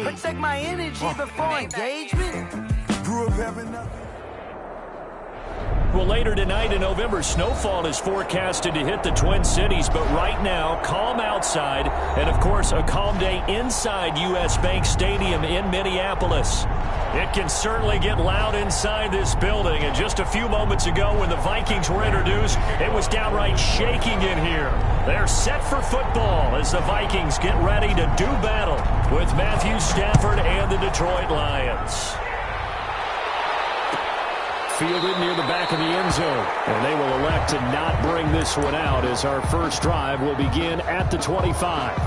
Protect my energy before engagement. Grew up having nothing. Well, later tonight in November, snowfall is forecasted to hit the Twin Cities, but right now, calm outside, and of course, a calm day inside U.S. Bank Stadium in Minneapolis. It can certainly get loud inside this building, and just a few moments ago when the Vikings were introduced, it was downright shaking in here. They're set for football as the Vikings get ready to do battle with Matthew Stafford and the Detroit Lions. Fielded near the back of the end zone, and they will elect to not bring this one out as our first drive will begin at the 25.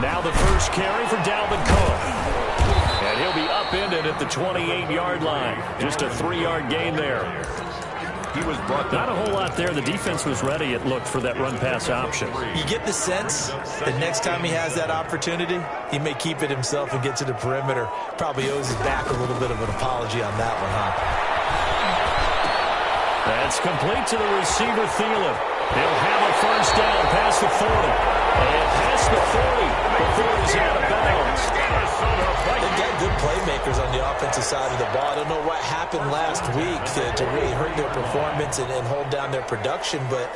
Now the first carry for Dalvin Cook. And he'll be upended at the 28-yard line. Just a 3-yard gain there. He was brought down. Not a whole lot there. The defense was ready, it looked, for that run-pass option. You get the sense that next time he has that opportunity, he may keep it himself and get to the perimeter. Probably owes his back a little bit of an apology on that one, huh? That's complete to the receiver, Thielen. He'll have a first down past the 40. And past the 40 before he's out of bounds. They've got good playmakers on the offensive side of the ball. I don't know what happened last week to really hurt their performance and hold down their production, but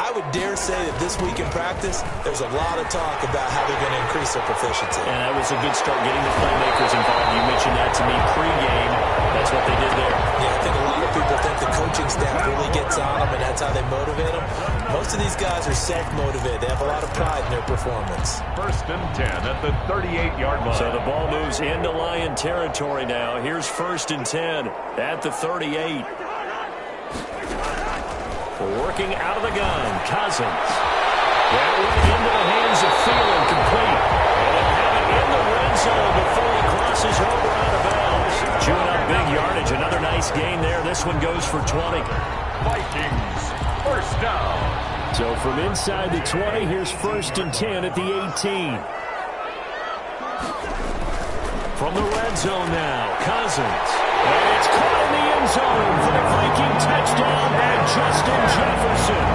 I would dare say that this week in practice, there's a lot of talk about how they're going to increase their proficiency. And that was a good start, getting the playmakers involved. You mentioned that to me pregame. That's what they did there. Yeah, I think a lot of people think the coaching staff really gets on them, and that's how they motivate them. Most of these guys are self-motivated. They have a lot of pride in their performance. 1st and 10 at the 38-yard line. So the ball moves into Lion territory now. Here's 1st and 10 at the 38. Working out of the gun, Cousins. That went into the hands of Thielen, complete. And he'll have it in the red zone before he crosses over out of bounds. Chewing up big yardage. Another nice gain there. This one goes for 20. Vikings, 1st down. So from inside the 20, here's 1st and 10 at the 18. From the red zone now, Cousins. And it's caught in the end zone for the Viking touchdown and Justin Jefferson.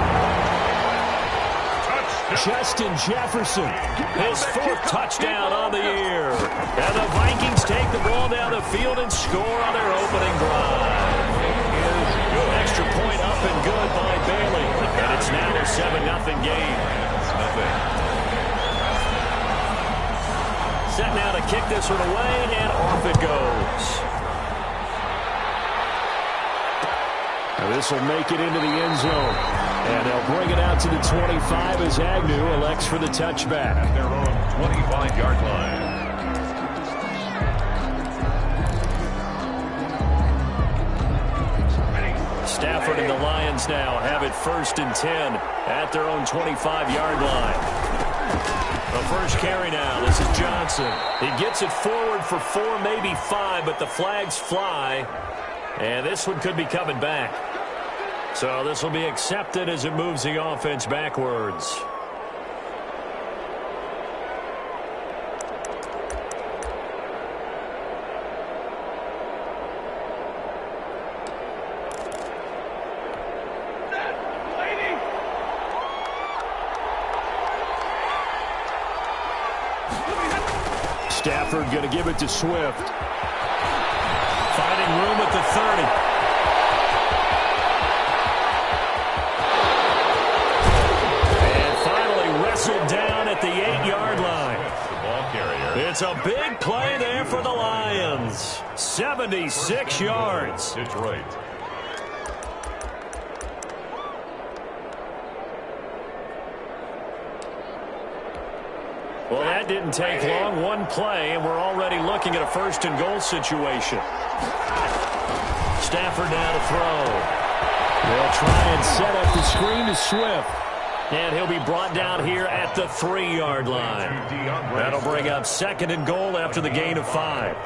Justin Jefferson, his 4th touchdown on the year. And the Vikings take the ball down the field and score on their opening drive. Extra point up and good by Bailey. And it's now a 7-0 game. Set now to kick this one away, and off it goes. Now this will make it into the end zone. And they'll bring it out to the 25 as Agnew elects for the touchback. At their own 25-yard line. Stafford and the Lions now have it 1st and 10 at their own 25-yard line. The first carry now. This is Johnson. He gets it forward for 4, maybe 5, but the flags fly. And this one could be coming back. So this will be accepted as it moves the offense backwards. Stafford going to give it to Swift. Finding room at the 30. Down at the 8-yard line. The ball carrier. It's a big play there for the Lions. 76 yards. Detroit. Well, that didn't take long. One play, and we're already looking at a 1st and goal situation. Stafford now to throw. They'll try and set up the screen to Swift. And he'll be brought down here at the 3-yard line. That'll bring up 2nd and goal after the gain of 5.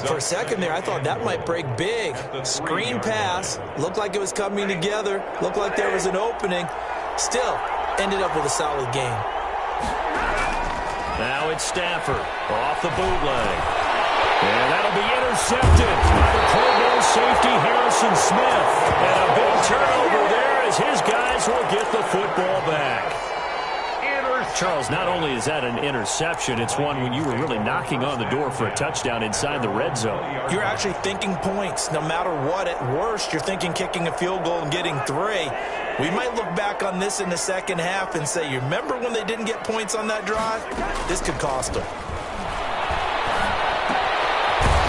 For a second there, I thought that might break big. Screen pass. Looked like it was coming together. Looked like there was an opening. Still, ended up with a solid gain. Now it's Stafford off the bootleg. And that'll be intercepted by the Pro Bowl safety Harrison Smith. And a big turnover there as his guys will get the football back. Charles, not only is that an interception, it's one when you were really knocking on the door for a touchdown inside the red zone. You're actually thinking points. No matter what, at worst, you're thinking kicking a field goal and getting 3. We might look back on this in the second half and say, you remember when they didn't get points on that drive? This could cost them.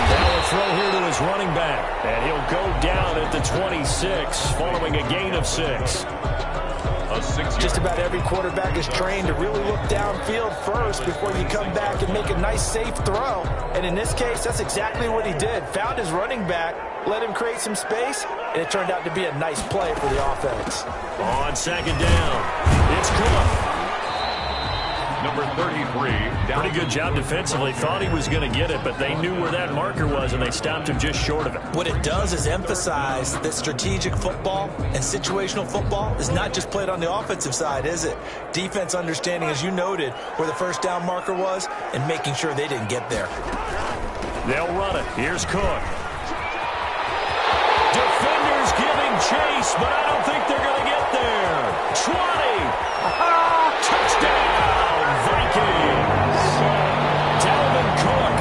Now a throw here to his running back, and he'll go down at the 26 following a gain of 6. Just about every quarterback is trained to really look downfield first before you come back and make a nice, safe throw. And in this case, that's exactly what he did. Found his running back, let him create some space, and it turned out to be a nice play for the offense. On second down, it's Cook. Number 33. Pretty good job defensively. Thought he was going to get it, but they knew where that marker was, and they stopped him just short of it. What it does is emphasize that strategic football and situational football is not just played on the offensive side, is it? Defense understanding, as you noted, where the first down marker was and making sure they didn't get there. They'll run it. Here's Cook. Defenders giving chase, but I don't think they're going to get there. 20. Touchdown, Vikings. Dalvin Cook,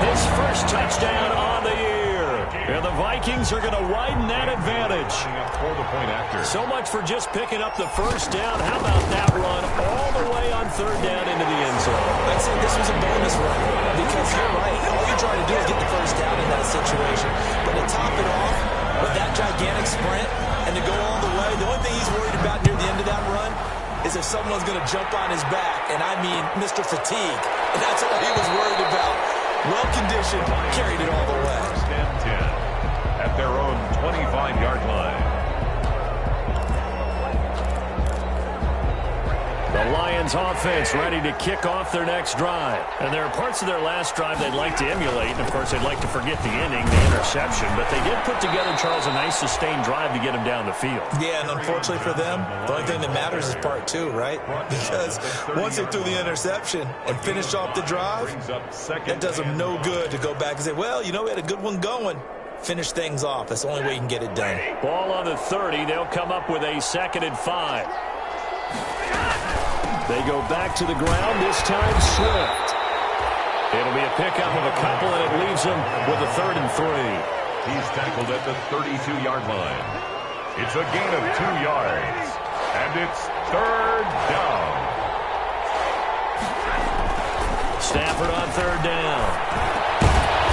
his first touchdown on the year. And the Vikings are going to widen that advantage. So much for just picking up the first down. How about that run all the way on third down into the end zone? I'd say this was a bonus run because you're right. All you're trying to do is get the first down in that situation. But to top it off with that gigantic sprint and to go all the way, the only thing he's worried about near the end of that run is if someone's going to jump on his back, and I mean Mr. Fatigue. And that's all he was worried about. Well-conditioned, carried it all the way. 10-10 at their own 25-yard line. The Lions offense ready to kick off their next drive. And there are parts of their last drive they'd like to emulate. And, of course, they'd like to forget the inning, the interception. But they did put together, Charles, a nice sustained drive to get them down the field. Yeah, and unfortunately for them, the only thing that matters is part 2, right? Because once they threw the interception and finished off the drive, that does them no good to go back and say, well, you know, we had a good one going. Finish things off. That's the only way you can get it done. Ball on the 30. They'll come up with a 2nd and 5. They go back to the ground, this time Swift. It'll be a pickup of a couple, and it leaves them with a 3rd and 3. He's tackled at the 32-yard line. It's a gain of 2 yards, and it's 3rd down. Stafford on 3rd down.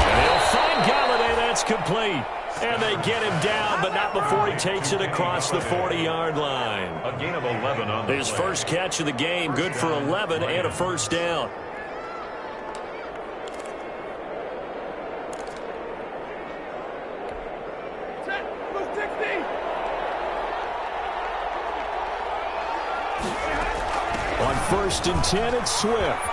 And he'll find Galladay. That's complete. And they get him down, but not before he takes it across the 40-yard line. A gain of 11 on his first catch of the game, good for 11 and a first down. On 1st and 10, it's Swift.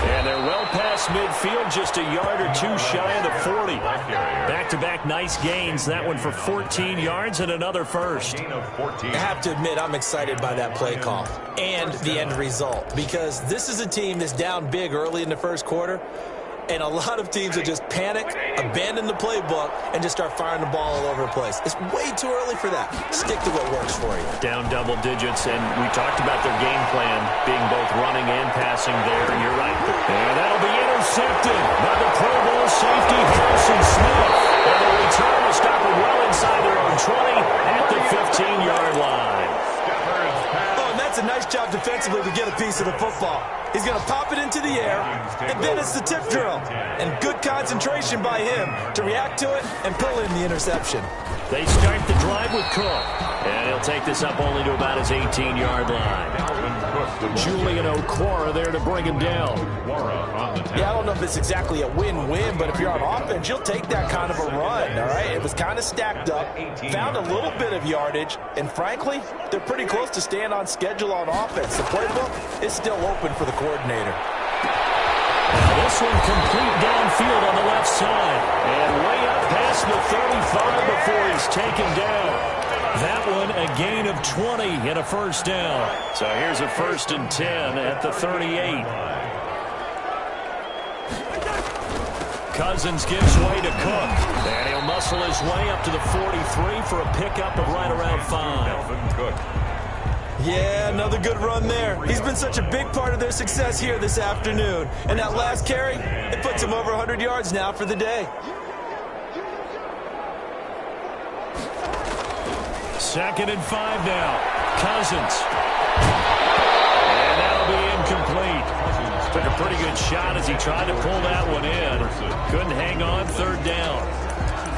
And they're well past midfield, just a yard or 2 shy of the 40. Back-to-back nice gains. That one for 14 yards and another first. I have to admit, I'm excited by that play call and the end result, because this is a team that's down big early in the first quarter, and a lot of teams will just panic, abandon the playbook, and just start firing the ball all over the place. It's way too early for that. Stick to what works for you. Down double digits, and we talked about their game plan being both running and passing there, and you're right. And that'll be intercepted by the Pro Bowl safety Harrison Smith. And the return will stop it well inside their own 20 at the 15-yard line. Oh, and that's a nice job defensively to get a piece of the football. He's going to pop it into the air, and then it's the tip drill. And good concentration by him to react to it and pull in the interception. They start the drive with Cook. And he'll take this up only to about his 18-yard line. Julian Okwara there to bring him down. Yeah, I don't know if it's exactly a win-win, but if you're on offense, you'll take that kind of a run, all right? It was kind of stacked up, found a little bit of yardage, and frankly, they're pretty close to staying on schedule on offense. The playbook is still open for the coordinator. This one complete downfield on the left side. And way up past the 35 before he's taken down. That one a gain of 20 and a first down. So here's a 1st and 10 at the 38. Cousins gives way to Cook. And he'll muscle his way up to the 43 for a pickup of right around 5. Cook. Yeah, another good run there. He's been such a big part of their success here this afternoon. And that last carry, it puts him over 100 yards now for the day. Second and 5 now. Cousins. And that'll be incomplete. Took a pretty good shot as he tried to pull that one in. Couldn't hang on, third down.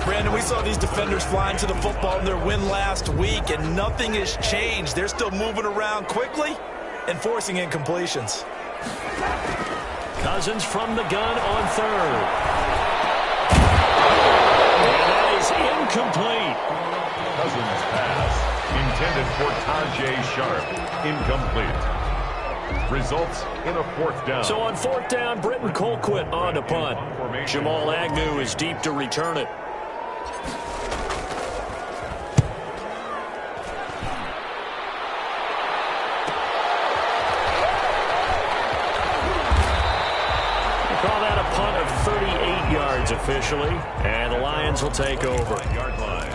Brandon, we saw these defenders flying to the football in their win last week, and nothing has changed. They're still moving around quickly and forcing incompletions. Cousins from the gun on third. And that is incomplete. Cousins pass intended for Tajay Sharp. Incomplete. Results in a fourth down. So on fourth down, Britton Colquitt on to punt. Jamal Agnew is deep to return it. Call that a punt of 38 yards officially, and the Lions will take over. Yard line.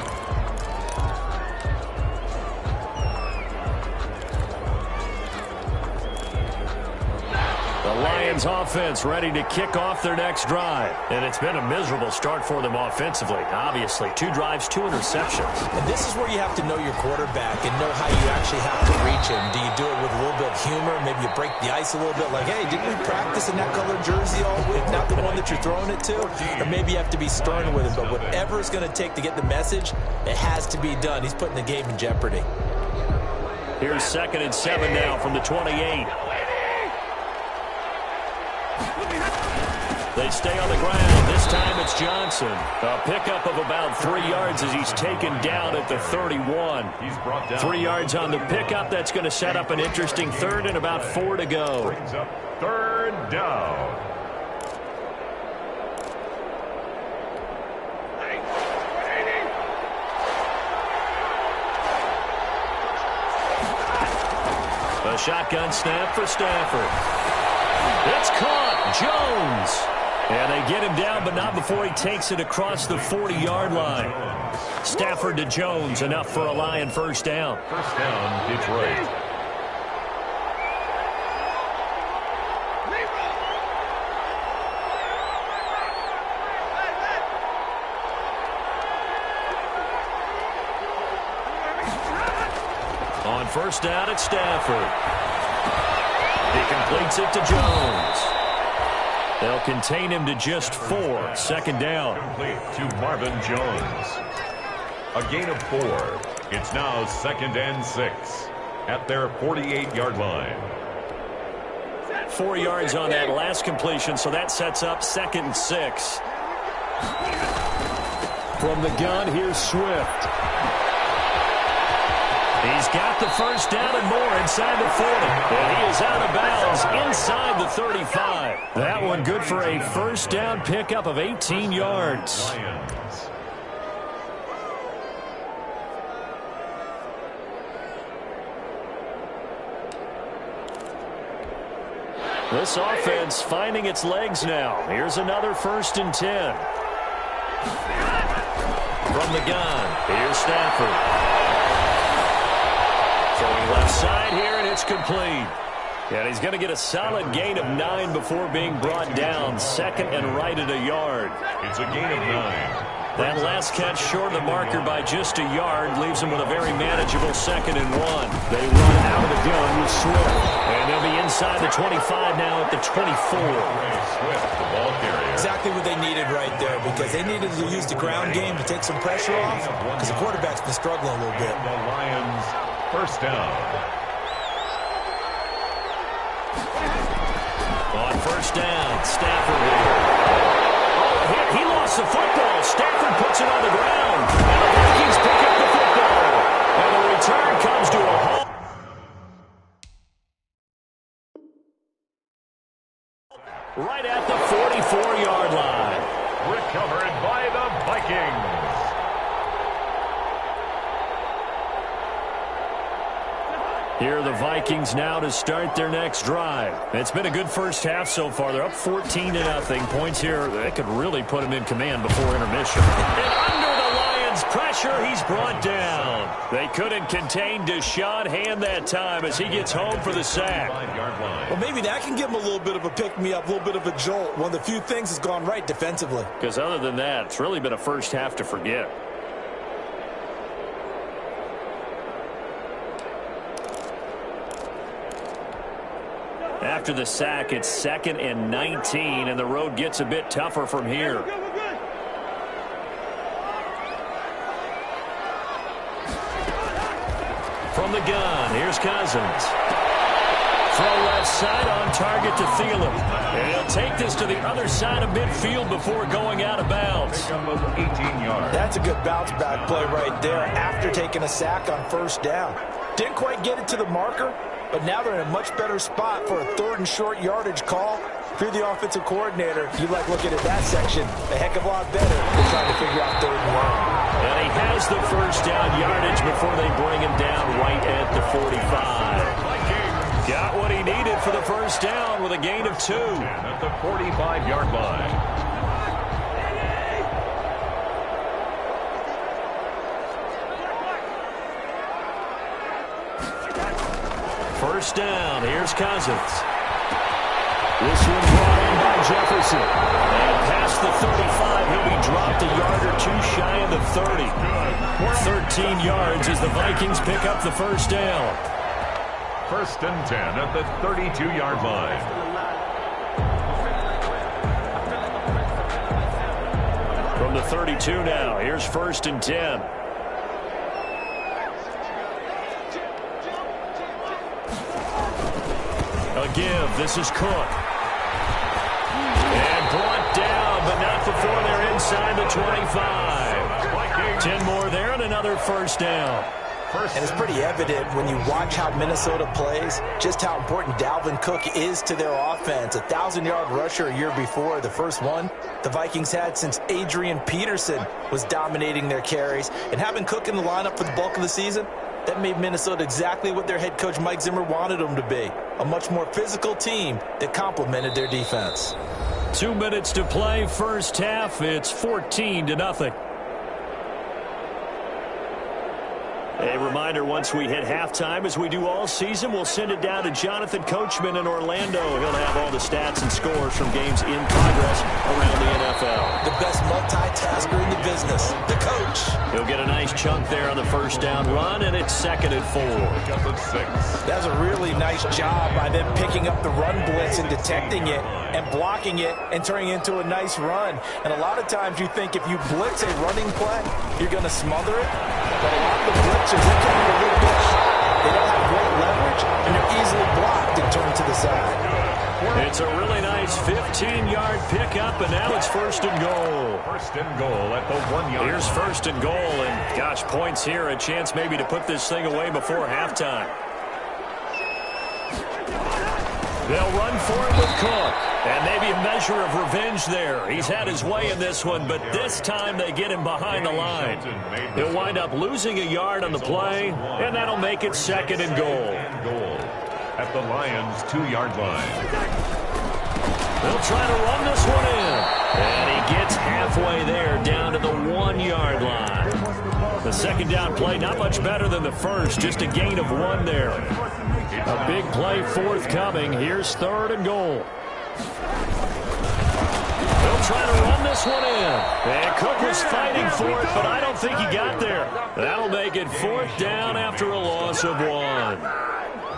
The Lions offense ready to kick off their next drive. And it's been a miserable start for them offensively. Obviously, 2 drives, 2 interceptions. And this is where you have to know your quarterback and know how you actually have to reach him. Do you do it with a little bit of humor? Maybe you break the ice a little bit like, hey, didn't we practice in that colored jersey all week? Not the one that you're throwing it to? Or maybe you have to be stern with him. But whatever it's going to take to get the message, it has to be done. He's putting the game in jeopardy. Here's second and 7 now from the 28. They stay on the ground. This time it's Johnson. A pickup of about 3 yards as he's taken down at the 31. He's brought down. 3 yards on the pickup. That's going to set up an interesting third and about 4 to go. Brings up third down. A shotgun snap for Stafford. It's caught. Jones. And they get him down, but not before he takes it across the 40-yard line. Stafford to Jones, enough for a Lion first down. First down, Detroit. On first down, it's Stafford. He completes it to Jones. They'll contain him to just 4. Second down. Complete to Marvin Jones. A gain of 4. It's now 2nd and 6 at their 48-yard line. 4 yards on that last completion, so that sets up 2nd and 6. From the gun, here's Swift. He's got the first down and more inside the 40. And he is out of bounds inside the 35. That one good for a first down pickup of 18 yards. Lions. This offense finding its legs now. Here's another 1st and 10. From the gun, here's Stafford. Throwing left side here, and it's complete. And he's going to get a solid gain of 9 before being brought down. 2nd and right at a yard. It's a gain of 9. That last catch short of the marker by just a yard leaves him with a very manageable 2nd and 1. They run out of the gun with Swift. And they'll be inside the 25 now at the 24. Swift, the ball carrier. Exactly what they needed right there, because they needed to use the ground game to take some pressure off, because the quarterback's been struggling a little bit. The Lions first down. On first down, Stafford here. Oh, he lost the football. Stafford puts it on the ground. And the Vikings pick up the football. And the return comes to a halt. Right at the 44-yard line. Recovered by the Vikings. Here are the Vikings now to start their next drive. It's been a good first half so far. They're up 14-0. Points here, they could really put them in command before intermission. And under the Lions' pressure, he's brought down. They couldn't contain Deshaun Hand that time as he gets home for the sack. Well, maybe that can give him a little bit of a pick-me-up, a little bit of a jolt. One of the few things that's gone right defensively. Because other than that, it's really been a first half to forget. After the sack, it's 2nd and 19, and the road gets a bit tougher from here. From the gun, here's Cousins. Throw left side on target to Thielen. And he'll take this to the other side of midfield before going out of bounds. 18 yards. That's a good bounce-back play right there after taking a sack on first down. Didn't quite get it to the marker, but now they're in a much better spot for a 3rd and short yardage call. If you're the offensive coordinator, you like looking at that section a heck of a lot better than trying to figure out 3rd and 1. And he has the first down yardage before they bring him down right at the 45. Got what he needed for the first down with a gain of 2. At the 45-yard line. First down, here's Cousins. This one brought in by Jefferson. And past the 35, he'll be dropped a yard or 2 shy of the 30. 13 yards as the Vikings pick up the first down. 1st and 10 at the 32-yard line. From the 32 now, here's 1st and 10. A give, this is Cook. And brought down, but not before they're inside the 25. 10 more there and another first down. And it's pretty evident when you watch how Minnesota plays, just how important Dalvin Cook is to their offense. 1,000-yard rusher a year before, the first one the Vikings had since Adrian Peterson was dominating their carries. And having Cook in the lineup for the bulk of the season, that made Minnesota exactly what their head coach Mike Zimmer wanted them to be. A much more physical team that complemented their defense. 2 minutes to play, first half. It's 14-0. A reminder, once we hit halftime, as we do all season, we'll send it down to Jonathan Coachman in Orlando. He'll have all the stats and scores from games in progress around the NFL. The best multitasker in the business, the coach. He'll get a nice chunk there on the first down run, and it's 2nd and 4. That's a really nice job by them picking up the run blitz and detecting it and blocking it and turning it into a nice run. And a lot of times you think if you blitz a running play, you're going to smother it. But a lot of the blitzers, they come in a little bit shy. They don't have great leverage, and they're easily blocked and turned to the side. It's a really nice 15-yard pickup, and now it's 1st and goal. 1st and goal at the 1-yard. Here's 1st and goal, and gosh, points here, a chance maybe to put this thing away before halftime. They'll run for it with Cook. And maybe a measure of revenge there. He's had his way in this one, but this time they get him behind the line. He'll wind up losing a yard on the play, and that'll make it 2nd and goal. At the Lions' 2-yard line. They'll try to run this one in. And he gets halfway there, down to the 1-yard line. The 2nd down play, not much better than the first, just a gain of 1 there. A big play forthcoming. Here's 3rd and goal. They'll try to run this one in. And Cook was fighting for it, but I don't think he got there. That'll make it 4th down after a loss of 1.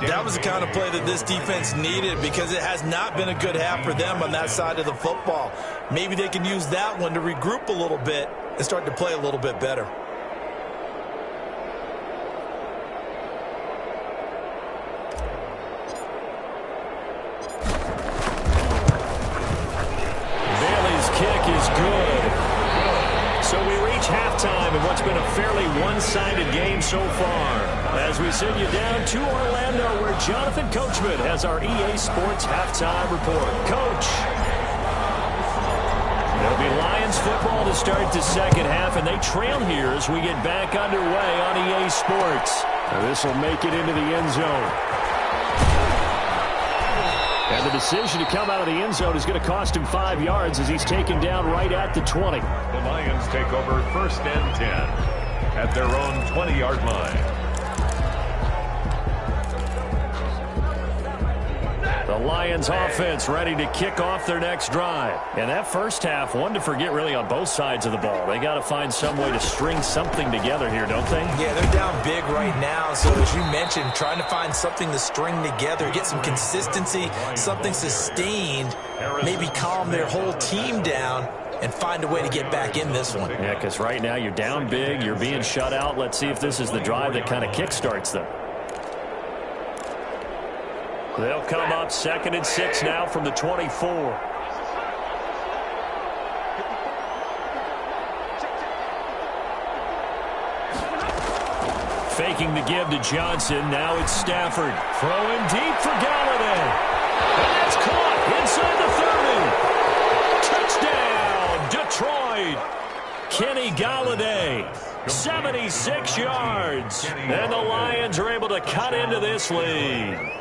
That was the kind of play that this defense needed because it has not been a good half for them on that side of the football. Maybe they can use that one to regroup a little bit and start to play a little bit better. Halftime in what's been a fairly one-sided game so far. As we send you down to Orlando, where Jonathan Coachman has our EA Sports halftime report. Coach. There'll be Lions football to start the second half, and they trail here as we get back underway on EA Sports. And this will make it into the end zone. And the decision to come out of the end zone is going to cost him 5 yards as he's taken down right at the 20. The Lions take over 1st and 10 at their own 20-yard line. The Lions offense ready to kick off their next drive. And that first half, one to forget really on both sides of the ball. They got to find some way to string something together here, don't they? Yeah, they're down big right now. So as you mentioned, trying to find something to string together, get some consistency, something sustained, maybe calm their whole team down and find a way to get back in this one. Yeah, because right now you're down big, you're being shut out. Let's see if this is the drive that kind of kickstarts them. They'll come up 2nd and 6 now from the 24. Faking the give to Johnson. Now it's Stafford. Throwing deep for Galladay. And that's caught inside the 30. Touchdown, Detroit. Kenny Galladay. 76 yards. And the Lions are able to cut into this lead.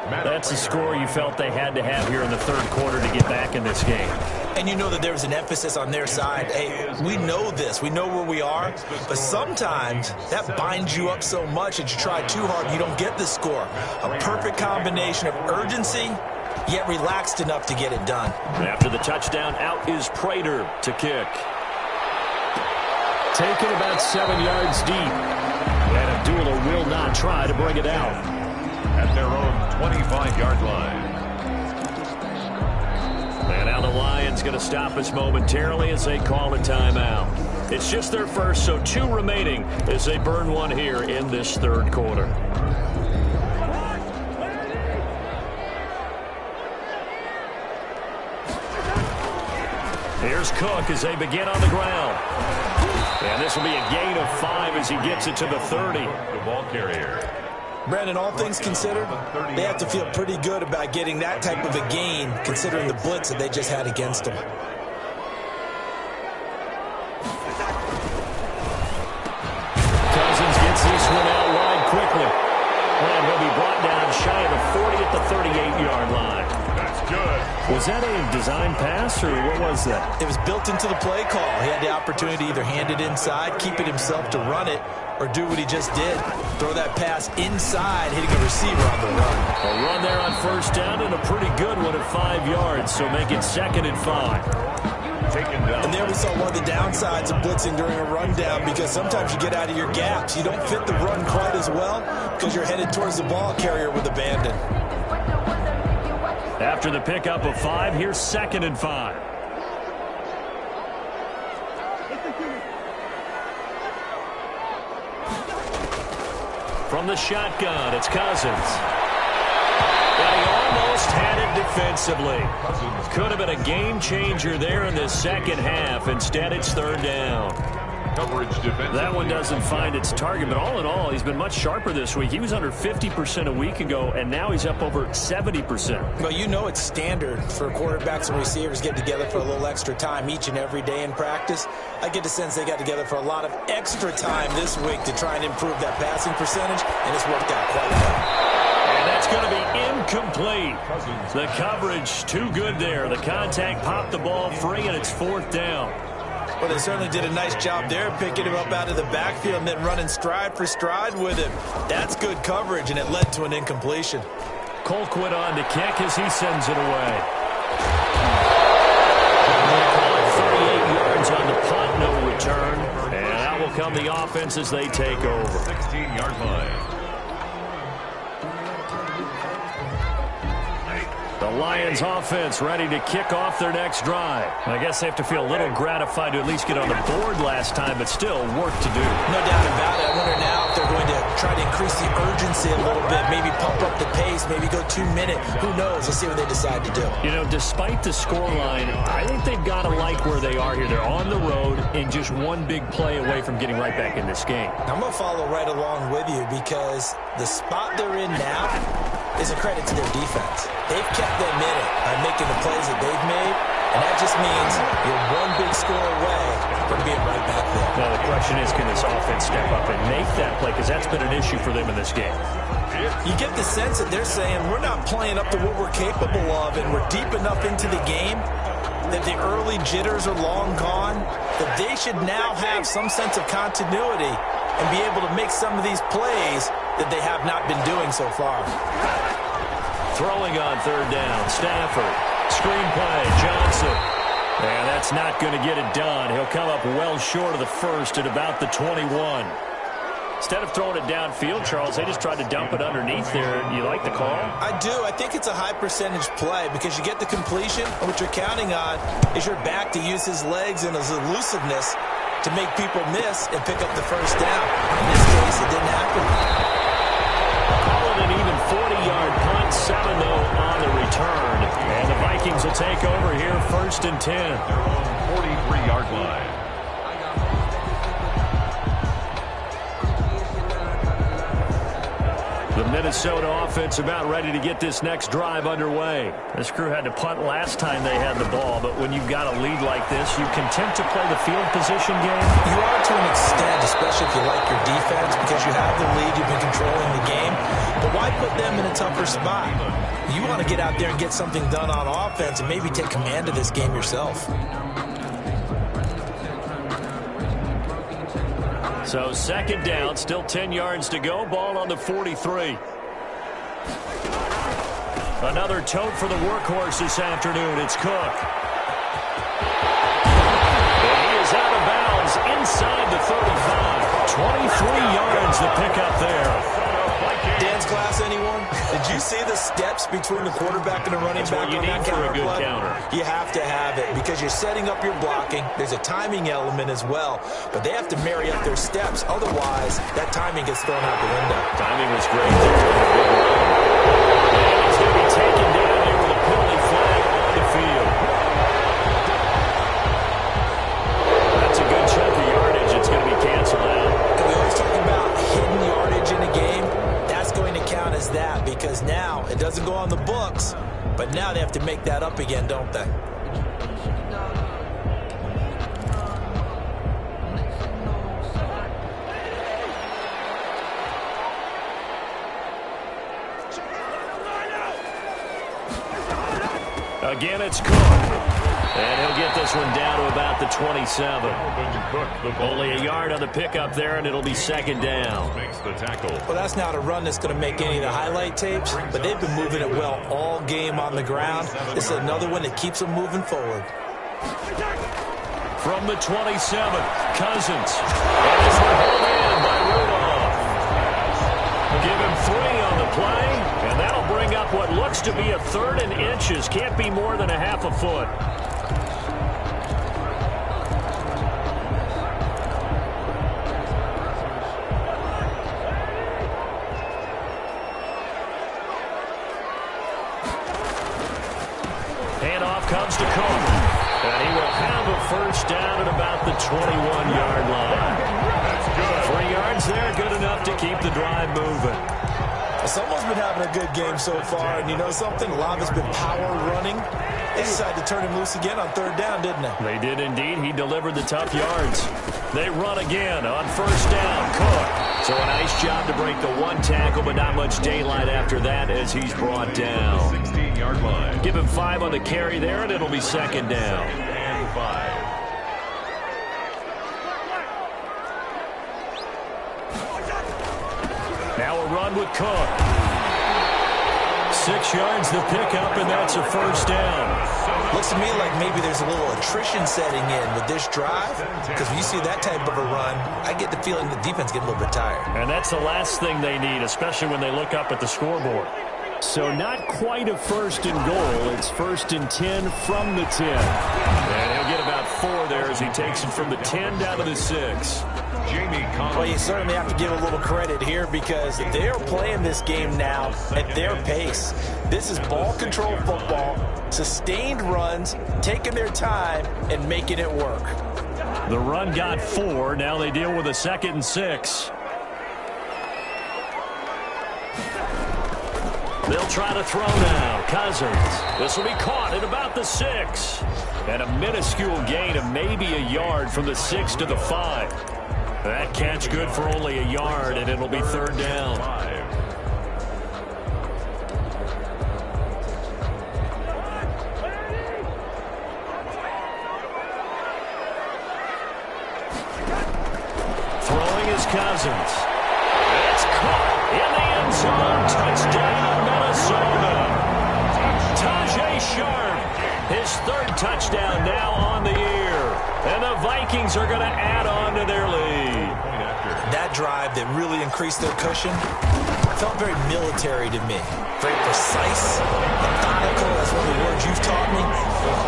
That's a score you felt they had to have here in the third quarter to get back in this game. And you know that there was an emphasis on their side. Hey, we know this. We know where we are. But sometimes that binds you up so much that you try too hard, you don't get the score. A perfect combination of urgency, yet relaxed enough to get it done. After the touchdown, out is Prater to kick. Taken about 7 yards deep. And Abdullah will not try to bring it out. At their own 25-yard line. And now the Lions going to stop us momentarily as they call a timeout. It's just their first, so 2 remaining as they burn one here in this third quarter. Here's Cook as they begin on the ground. And this will be a gain of 5 as he gets it to the 30. The ball carrier. Brandon, all things considered, they have to feel pretty good about getting that type of a gain, considering the blitz that they just had against them. Cousins gets this one out wide quickly. And he'll be brought down shy of the 40 at the 38-yard line. That's good. Was that a design pass, or what was that? It was built into the play call. He had the opportunity to either hand it inside, keep it himself to run it, or do what he just did. Throw that pass inside, hitting a receiver on the run. A run there on first down and a pretty good one at 5 yards, so make it 2nd and 5. Taken down. And there we saw one of the downsides of blitzing during a rundown, because sometimes you get out of your gaps. You don't fit the run quite as well because you're headed towards the ball carrier with abandon. After the pickup of 5, here's 2nd and 5. From the shotgun, it's Cousins. And he almost had it defensively. Could have been a game changer there in the second half. Instead, it's 3rd down. Coverage defense. That one doesn't find its target, but all in all, he's been much sharper this week. He was under 50% a week ago, and now he's up over 70%. Well, you know it's standard for quarterbacks and receivers getting together for a little extra time each and every day in practice. I get the sense they got together for a lot of extra time this week to try and improve that passing percentage, and it's worked out quite well. And that's going to be incomplete. The coverage too good there. The contact popped the ball free, and it's 4th down. Well, they certainly did a nice job there, picking him up out of the backfield and then running stride for stride with him. That's good coverage, and it led to an incompletion. Colquitt on to kick as he sends it away. 38 yards on the punt, no return. And out will come the offense as they take over. 16-yard line. The Lions offense ready to kick off their next drive. I guess they have to feel a little gratified to at least get on the board last time, but still work to do. No doubt about it. I wonder now if they're going to try to increase the urgency a little bit, maybe pump up the pace, maybe go 2-minute. Who knows? Let's see what they decide to do. You know, despite the scoreline, I think they've got to like where they are here. They're on the road and just one big play away from getting right back in this game. I'm going to follow right along with you because the spot they're in now is a credit to their defense. They've kept them in it by making the plays that they've made, And that just means you're one big score away from being right back there. Now, the question is, can this offense step up and make that play? Because that's been an issue for them in this game. You get the sense that they're saying we're not playing up to what we're capable of, and we're deep enough into the game that the early jitters are long gone, that they should now have some sense of continuity and be able to make some of these plays that they have not been doing so far. Throwing on third down, Stafford. Screen play, Johnson. And that's not going to get it done. He'll come up well short of the first at about the 21. Instead of throwing it downfield, Charles, they just tried to dump it underneath there. You like the call? I do. I think it's a high percentage play because you get the completion, and what you're counting on is your back to use his legs and his elusiveness to make people miss and pick up the first down. In this case, it didn't happen. Call it an even 40-yard punt, 7 though on the return. And the Vikings will take over here, 1st and 10. They're on 43-yard line. The Minnesota offense about ready to get this next drive underway. This crew had to punt last time they had the ball, but when you've got a lead like this, you content to play the field position game? You are to an extent, especially if you like your defense, because you have the lead, you've been controlling the game. But why put them in a tougher spot? You want to get out there and get something done on offense and maybe take command of this game yourself. So 2nd down, still 10 yards to go. Ball on the 43. Another tote for the workhorse this afternoon. It's Cook. And he is out of bounds inside the 35. 23 yards to pick up there. Dance class, anyone? Did you see the steps between the quarterback and the running back on that counter play? You have to have it because you're setting up your blocking. There's a timing element as well, but they have to marry up their steps. Otherwise, that timing gets thrown out the window. Timing was great there. And he's going to be taken down here with a penalty flag on the field. That's a good chunk of yardage. It's going to be canceled out. And we always talk about hidden yardage in a game. That's going to count as that because now it doesn't go on the books, but now they have to make that up again, don't they? Again, it's Cook. And he'll get this one down to about the 27. Only a yard on the pickup there, and it'll be 2nd down. Makes the tackle. Well, that's not a run that's going to make any of the highlight tapes, but they've been moving it well all game on the ground. This is another one that keeps them moving forward. From the 27, Cousins. And this one held in by Rudolph. Give him 3 on the play, and that'll bring up what looks to be a 3rd and inches. Can't be more than a half a foot. Handoff comes to Cook. And he will have a 1st down at about the 21-yard line. That's good. 3 yards there, good enough to keep the drive moving. Someone's been having a good game so far, and you know something? A lot of it's been power running. They decided to turn him loose again on 3rd down, didn't they? They did indeed. He delivered the tough yards. They run again on 1st down. Cook. So a nice job to break the 1 tackle, but not much daylight after that as he's brought down. 16-yard line. Give him 5 on the carry there, and it'll be 2nd down. And 5. Now a run with Cook. 6 yards the pickup, and that's a 1st down. Looks to me like maybe there's a little attrition setting in with this drive, because when you see that type of a run, I get the feeling the defense gets a little bit tired. And that's the last thing they need, especially when they look up at the scoreboard. So not quite a 1st and goal. It's 1st and 10 from the 10. And he'll get about 4 there as he takes it from the 10 down to the 6. Well, you certainly have to give a little credit here because they are playing this game now at their pace. This is ball control football, sustained runs, taking their time, and making it work. The run got 4. Now they deal with a 2nd and 6. They'll try to throw now. Cousins. This will be caught at about the 6. And a minuscule gain of maybe a yard from the 6 to the 5. That catch good for only a yard, and it'll be third down. Throwing is Cousins. It's caught in the end zone. Touchdown, Minnesota. Tajay Sharp, his third touchdown now on the year. And the Vikings are going to add on to their lead. That drive that really increased their cushion felt very military to me. Very precise, methodical, that's one of the words you've taught me.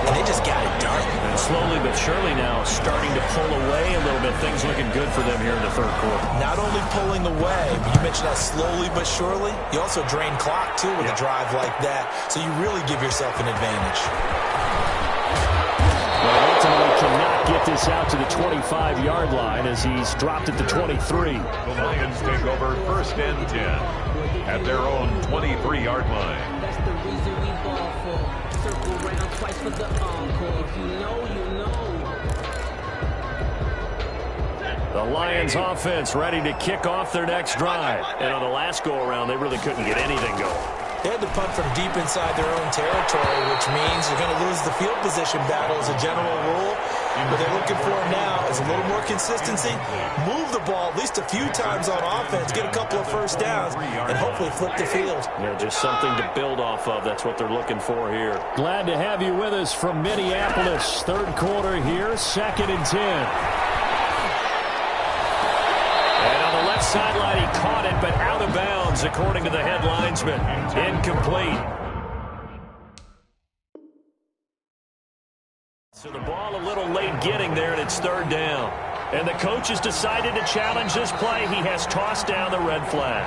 And they just got it done. And slowly but surely now starting to pull away a little bit. Things looking good for them here in the third quarter. Not only pulling away, but you mentioned that slowly but surely. You also drain clock, too, with a drive like that. So you really give yourself an advantage. Well, ultimately cannot get this out to the 25-yard line as he's dropped at the 23. The Lions take over first and 10 at their own 23-yard line. That's the reason we ball for. Circle round twice for the encore. If you know, you know. The Lions offense ready to kick off their next drive. And on the last go-around, they really couldn't get anything going. They had to punt from deep inside their own territory, which means they're going to lose the field position battle as a general rule. What they're looking for now is a little more consistency. Move the ball at least a few times on offense, get a couple of first downs, and hopefully flip the field. Yeah, just something to build off of. That's what they're looking for here. Glad to have you with us from Minneapolis. Third quarter here, 2nd and 10. And on the left sideline, he caught it, but out of bounds, according to the head linesman. Incomplete. So the ball a little late getting there, and it's third down. And the coach has decided to challenge this play. He has tossed down the red flag.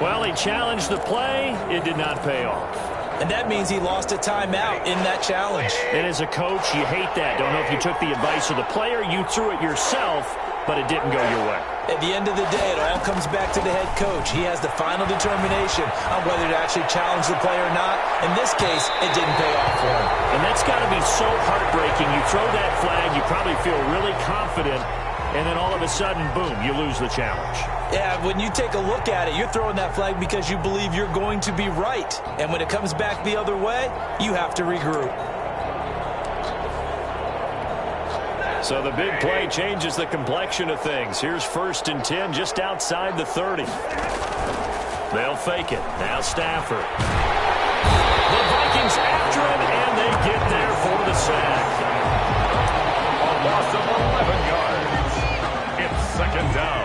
Well, he challenged the play. It did not pay off. And that means he lost a timeout in that challenge. And as a coach, you hate that. Don't know if you took the advice of the player. You threw it yourself, but it didn't go your way. At the end of the day, it all comes back to the head coach. He has the final determination on whether to actually challenge the play or not. In this case, it didn't pay off for him. And that's got to be so heartbreaking. You throw that flag, you probably feel really confident, and then all of a sudden, boom, you lose the challenge. Yeah, when you take a look at it, you're throwing that flag because you believe you're going to be right. And when it comes back the other way, you have to regroup. So the big play changes the complexion of things. Here's 1st and 10 just outside the 30. They'll fake it. Now Stafford. The Vikings after him, and they get there for the sack. A loss of 11 yards. It's 2nd down.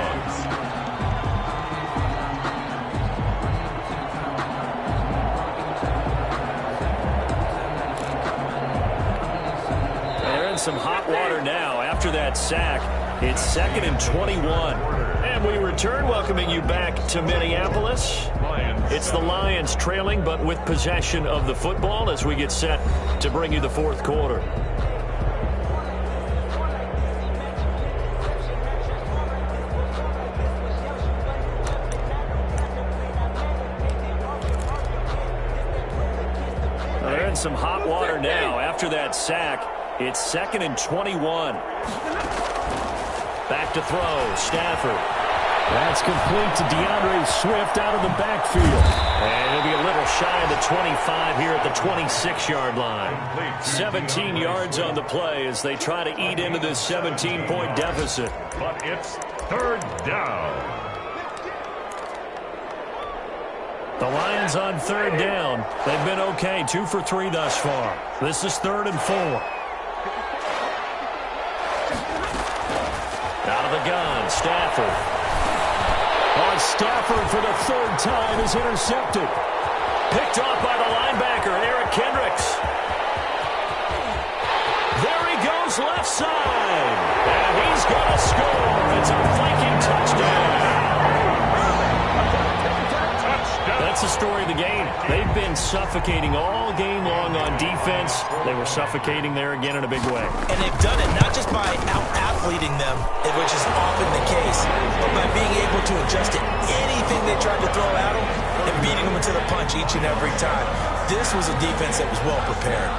Some hot water now after that sack. It's 2nd and 21. And we return, welcoming you back to Minneapolis. It's the Lions trailing, but with possession of the football as we get set to bring you the fourth quarter. They're in some hot water now after that sack. It's 2nd and 21. Back to throw, Stafford. That's complete to DeAndre Swift out of the backfield. And it'll be a little shy of the 25 here at the 26-yard line. 17 yards on the play as they try to eat into this 17-point deficit. But it's third down. The Lions on third down. They've been okay, 2 for 3 thus far. This is 3rd and 4. Out of the gun, Stafford. Oh, Stafford for the 3rd time is intercepted. Picked off by the linebacker, Eric Kendricks. There he goes, left side. And he's going to score. It's a Viking touchdown. That's the story of the game. They've been suffocating all game long on defense, they were suffocating there again in a big way. And they've done it not just by out-athleting them, which is often the case, but by being able to adjust to anything they tried to throw at them and beating them into the punch each and every time. This was a defense that was well prepared.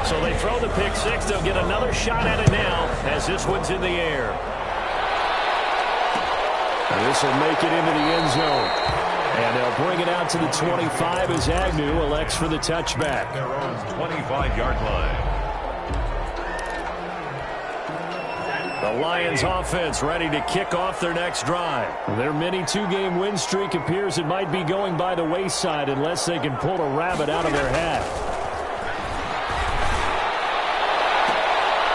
So they throw the pick six. They'll get another shot at it now as this one's in the air. And this will make it into the end zone. And they'll bring it out to the 25 as Agnew elects for the touchback. Their own 25-yard line. The Lions offense ready to kick off their next drive. Their mini two-game win streak appears it might be going by the wayside unless they can pull a rabbit out of their hat.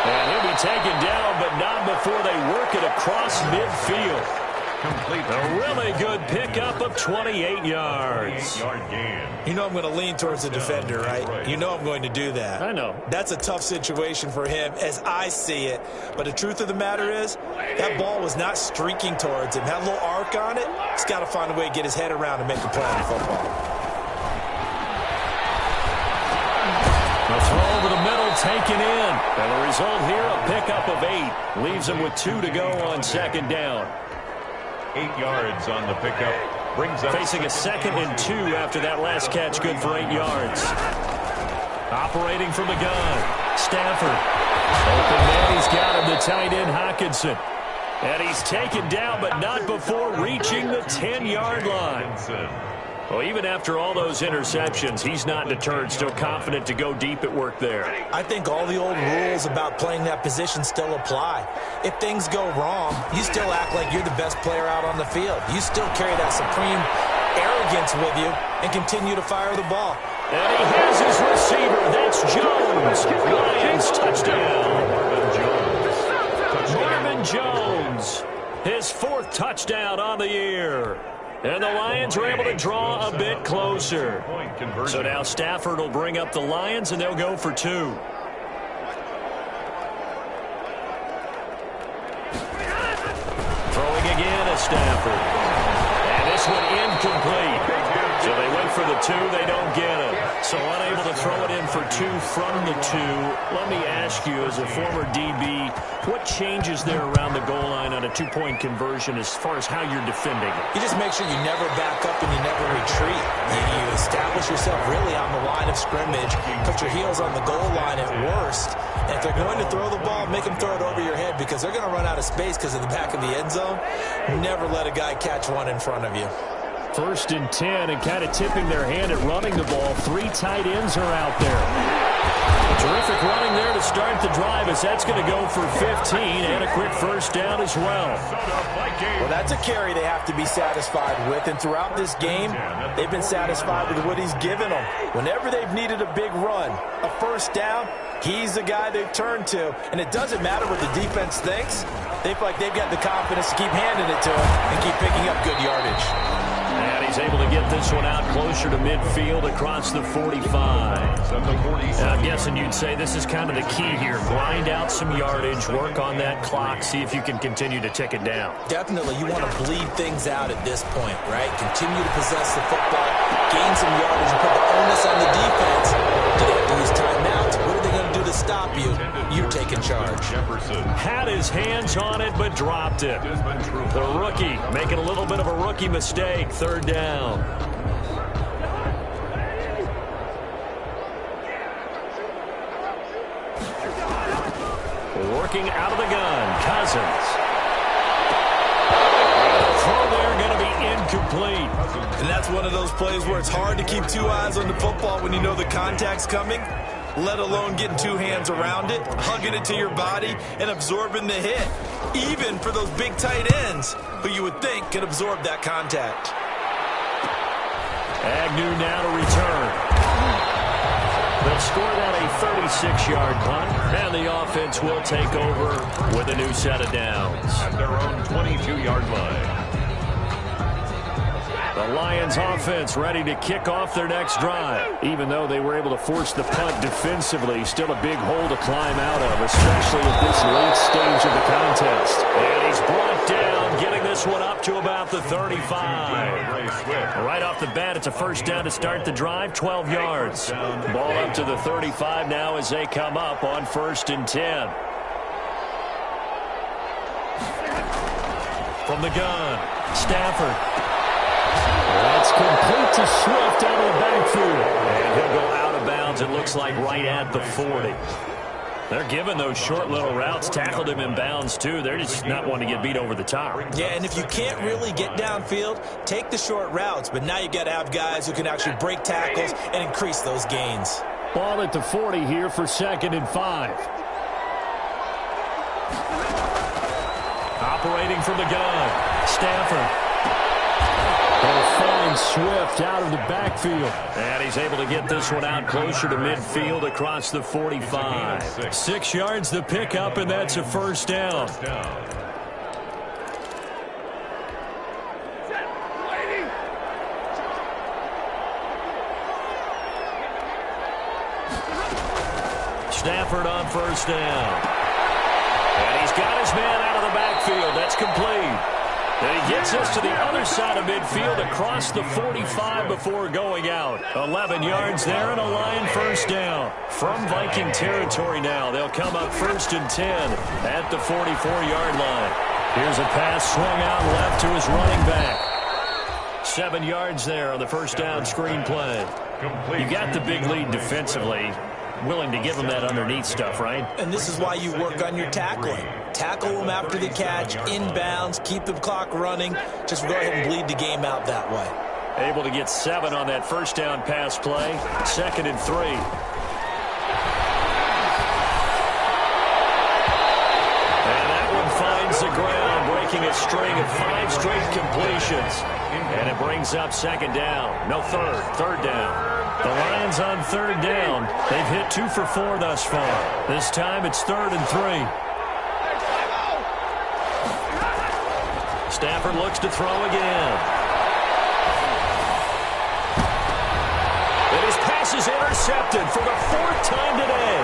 And he'll be taken down, but not before they work it across midfield. Complete. A really good pickup of 28 yards. 28-yard gain. You know I'm going to lean towards the defender, right? You know I'm going to do that. I know. That's a tough situation for him as I see it. But the truth of the matter is, that ball was not streaking towards him. Had a little arc on it. He's got to find a way to get his head around and make a play on the football. The throw over the middle taken in. And the result here, a pickup of 8. Leaves them with 2 to go on second down. 8 yards on the pickup. Brings up Facing a 2nd and 2 after that last catch, good for 8 yards. Operating from the gun, Stafford. Open man, he's got him, the tight end, Hockenson. And he's taken down, but not before reaching the 10-yard line. Well, even after all those interceptions, he's not deterred, still confident to go deep at work there. I think all the old rules about playing that position still apply. If things go wrong, you still act like you're the best player out on the field. You still carry that supreme arrogance with you and continue to fire the ball. And he has his receiver. That's Jones. Lions touchdown. Marvin Jones, his 4th touchdown on the year. And the Lions are able to draw a bit closer. So now Stafford will bring up the Lions, and they'll go for 2. Throwing again at Stafford. And this one incomplete. So they went for the 2. They don't get it. So unable to throw it in for 2 from the 2. Let me ask you, as a former DB, what changes there around the goal line on a 2-point conversion as far as how you're defending it? You just make sure you never back up and you never retreat. You establish yourself really on the line of scrimmage, put your heels on the goal line at worst. And if they're going to throw the ball, make them throw it over your head because they're going to run out of space because of the back of the end zone. Never let a guy catch one in front of you. 1st and 10, and kind of tipping their hand at running the ball. 3 tight ends are out there. Terrific running there to start the drive as that's going to go for 15 and a quick first down as well. Well, that's a carry they have to be satisfied with, and throughout this game, they've been satisfied with what he's given them. Whenever they've needed a big run, a first down, he's the guy they've turned to, and it doesn't matter what the defense thinks. They feel like they've got the confidence to keep handing it to him and keep picking up good yardage. And he's able to get this one out closer to midfield across the 45. I'm guessing you'd say this is kind of the key here. Grind out some yardage, work on that clock, see if you can continue to tick it down. Definitely, you want to bleed things out at this point, right? Continue to possess the football, gain some yardage, and put the onus on the defense. Do they have to use timeouts? What are they going to do to stop you? You're taking charge. Had his hands on it, but dropped it. The rookie making a little bit of a rookie mistake. 3rd down. Working out of the gun, Cousins. The throw there going to be incomplete. And that's one of those plays where it's hard to keep 2 eyes on the football when you know the contact's coming, let alone getting 2 hands around it, hugging it to your body, and absorbing the hit. Even for those big tight ends who you would think could absorb that contact. Agnew now to return. They'll score that a 36-yard punt, and the offense will take over with a new set of downs. At their own 22-yard line. The Lions offense ready to kick off their next drive. Even though they were able to force the punt defensively, still a big hole to climb out of, especially at this late stage of the contest. And he's brought down, getting this one up to about the 35. Right off the bat, it's a first down to start the drive, 12 yards. Ball up to the 35 now as they come up on 1st and 10. From the gun, Stafford. That's complete to Swift out of the backfield. And he'll go out of bounds, it looks like right at the 40. They're giving those short little routes, tackled him in bounds too. They're just not wanting to get beat over the top. Yeah, and if you can't really get downfield, take the short routes. But now you got to have guys who can actually break tackles and increase those gains. Ball at the 40 here for 2nd and 5. Operating from the gun, Stafford. They'll find Swift out of the backfield. And he's able to get this one out closer to midfield across the 45. 6 yards the pickup, and that's a first down. Stafford on first down. And he's got his man out of the backfield. That's complete. And he gets us to the other side of midfield across the 45 before going out. 11 yards there and a Lion first down. From Viking territory now, they'll come up 1st and 10 at the 44-yard line. Here's a pass swung out left to his running back. 7 yards there on the first down screen play. You got the big lead defensively. Willing to give them that underneath stuff, right? And this is why you work on your tackling. Tackle them after the catch, inbounds, keep the clock running. Just go ahead and bleed the game out that way. Able to get 7 on that first down pass play. 2nd and 3. And that one finds the ground, breaking a string of 5 straight completions. And it brings up 2nd down. No, third down. The Lions on 3rd down. They've hit 2 for 4 thus far. This time it's 3rd and 3. Stafford looks to throw again. And his pass is intercepted for the 4th time today.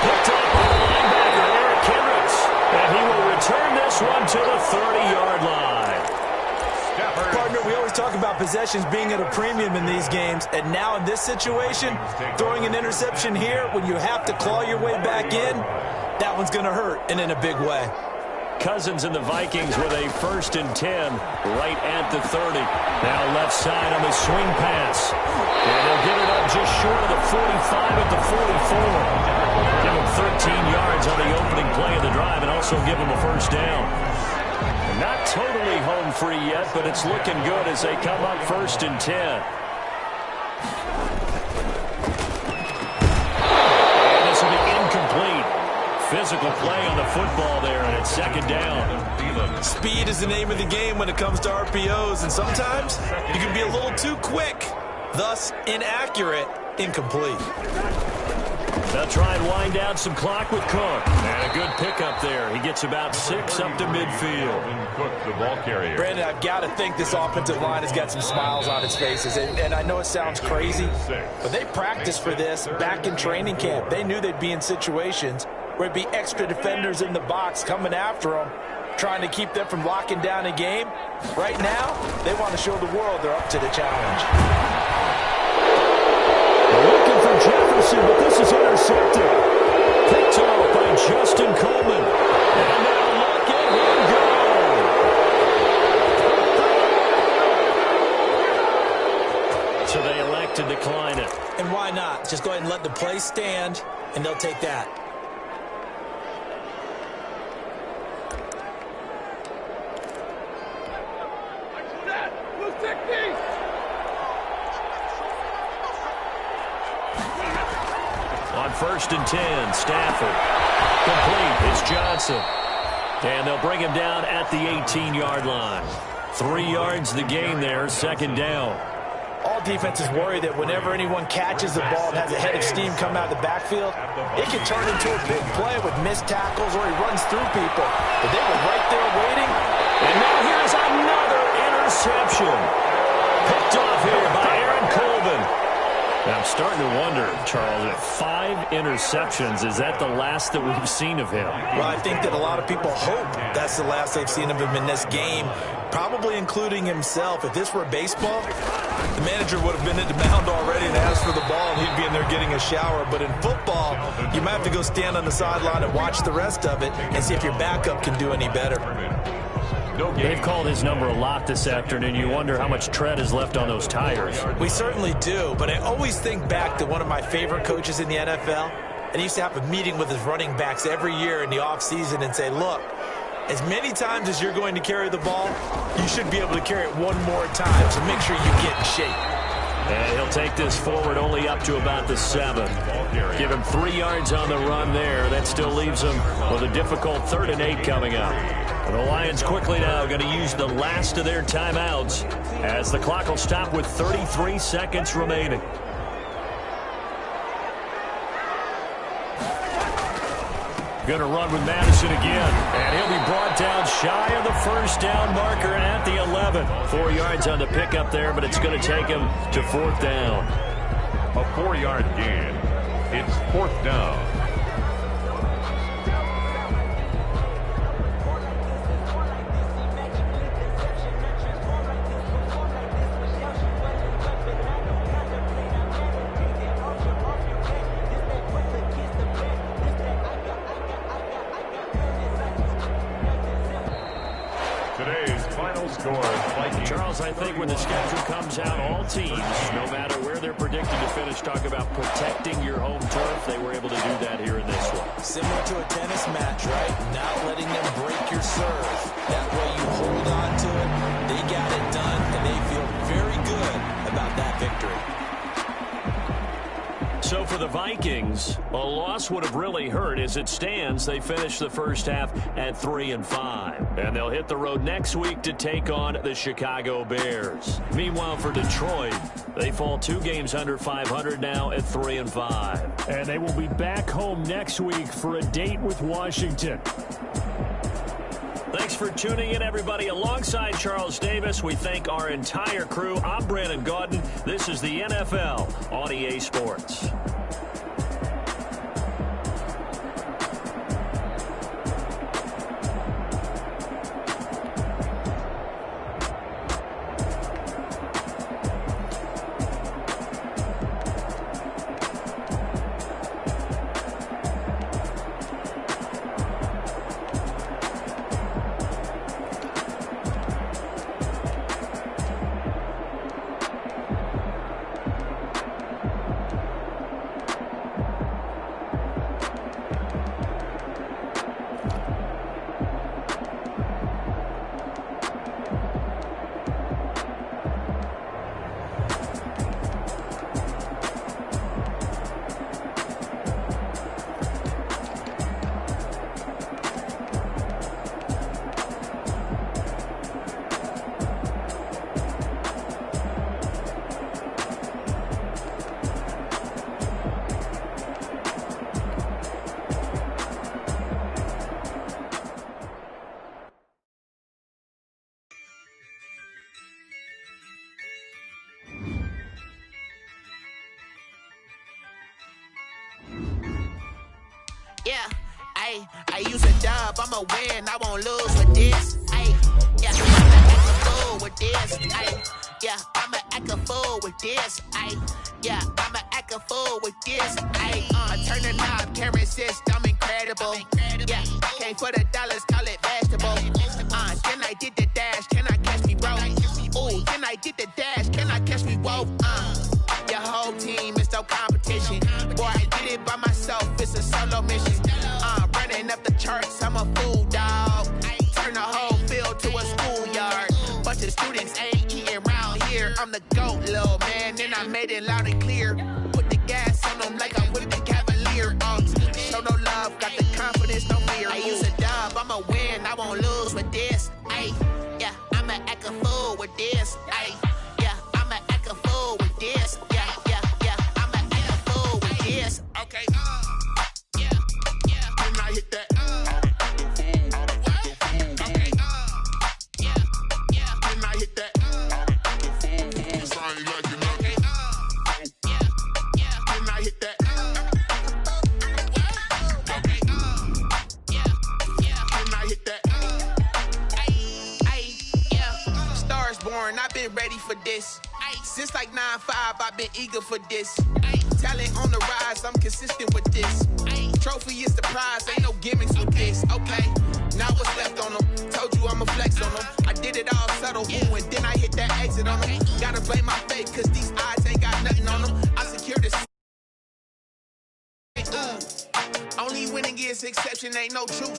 Picked up by the linebacker, Eric Kendricks. And he will return this one to the 30-yard line. Partner, we always talk about possessions being at a premium in these games, and now in this situation, throwing an interception here when you have to claw your way back in, that one's going to hurt, and in a big way. Cousins and the Vikings with a 1st and 10 right at the 30. Now left side on the swing pass. And they'll get it up just short of the 45 at the 44. Give them 13 yards on the opening play of the drive and also give them a first down. Not totally home free yet, but it's looking good as they come up 1st and 10. And this will be incomplete. Physical play on the football there, and it's 2nd down. Speed is the name of the game when it comes to RPOs, and sometimes you can be a little too quick, thus inaccurate, incomplete. They'll try and wind down some clock with Cook. And a good pickup there. He gets about 6 up to midfield. Cook, the ball carrier. Brandon, I've got to think this offensive line has got some smiles on its faces. And I know it sounds crazy, but they practiced for this back in training camp. They knew they'd be in situations where it'd be extra defenders in the box coming after them, trying to keep them from locking down a game. Right now, they want to show the world they're up to the challenge. Looking for Jefferson, but this is intercepted. Picked off by Justin Coleman. And now look at him go. So they elect to decline it. And why not? Just go ahead and let the play stand, and they'll take that. On 1st and 10, Stafford. Complete. It's Johnson. And they'll bring him down at the 18-yard line. 3 yards the gain there, 2nd down. All defenses worry that whenever anyone catches the ball and has a head of steam come out of the backfield, it can turn into a big play with missed tackles or he runs through people. But they were right there waiting. And now here's another interception. Picked off here by Aaron Colvin. Now, I'm starting to wonder, Charles, if 5 interceptions, is that the last that we've seen of him? Well, I think that a lot of people hope that's the last they've seen of him in this game, probably including himself. If this were baseball, the manager would have been at the mound already and asked for the ball, and he'd be in there getting a shower. But in football, you might have to go stand on the sideline and watch the rest of it and see if your backup can do any better. They've called his number a lot this afternoon. You wonder how much tread is left on those tires. We certainly do, but I always think back to one of my favorite coaches in the NFL, and he used to have a meeting with his running backs every year in the offseason and say, look, as many times as you're going to carry the ball, you should be able to carry it one more time, so make sure you get in shape. And he'll take this forward only up to about the 7. Give him 3 yards on the run there. That still leaves him with a difficult 3rd and 8 coming up. And the Lions quickly now going to use the last of their timeouts as the clock will stop with 33 seconds remaining. Going to run with Madison again, and he'll be brought down shy of the first down marker at the 11. 4 yards on the pickup there, but it's going to take him to 4th down. A 4-yard gain. It's 4th down. Charles, I think when the schedule comes out, all teams, no matter where they're predicted to finish, talk about protecting your home turf. They were able to do that here in this one. Similar to a tennis match, right? Not letting them break your serve. That way you hold on to it. They got it done, and they feel very good about that victory. So for the Vikings, a loss would have really hurt. As it stands, they finished the first half at 3-5. And they'll hit the road next week to take on the Chicago Bears. Meanwhile, for Detroit, they fall 2 games under 500 now at 3-5. And they will be back home next week for a date with Washington. Thanks for tuning in, everybody. Alongside Charles Davis, we thank our entire crew. I'm Brandon Gaudin. This is the NFL on EA Sports. Yeah, I use a dub, I'ma win, I won't lose with this. Yeah, I'ma act a fool with this. Yeah, I'ma act a fool with this. Yeah, I'ma act a fool with this. Turn the knob, can't resist, I'm incredible. Yeah, came for the dollars, call it vegetable. Then I did the dash, can I catch me, bro? Ooh, then I did the dash, can I catch me, whoa? Your whole team is no competition. Boy, I did it by myself, it's a solo mission. Running up the charts, I'm a fool, dog. Turn the whole field to a schoolyard. Bunch of students ain't eating round here. I'm the GOAT, little man, and I made it loud and clear. Put the gas on them like I'm with the Cavalier. Show no love, got the confidence, no fear. I use a dub, I'ma win, I won't lose with this. Yeah, I'ma act a fool with this. Yeah, I'ma act a fool with this. Yeah, I'ma act a fool with this. Okay, yeah, when I hit that. Okay, yeah, when I hit that. foreign, I've been ready for this. Since like 9-5, I've been eager for this. Talent on the rise, I'm consistent with this. Trophy is the prize, ain't no gimmicks with this. Okay, now what's left on them? Told you I'ma flex on them. I did it all subtle, ooh, and then I hit that exit on them. Gotta blame my faith, cause these eyes ain't got nothing on them. I secure this. Only winning is exception, ain't no truth.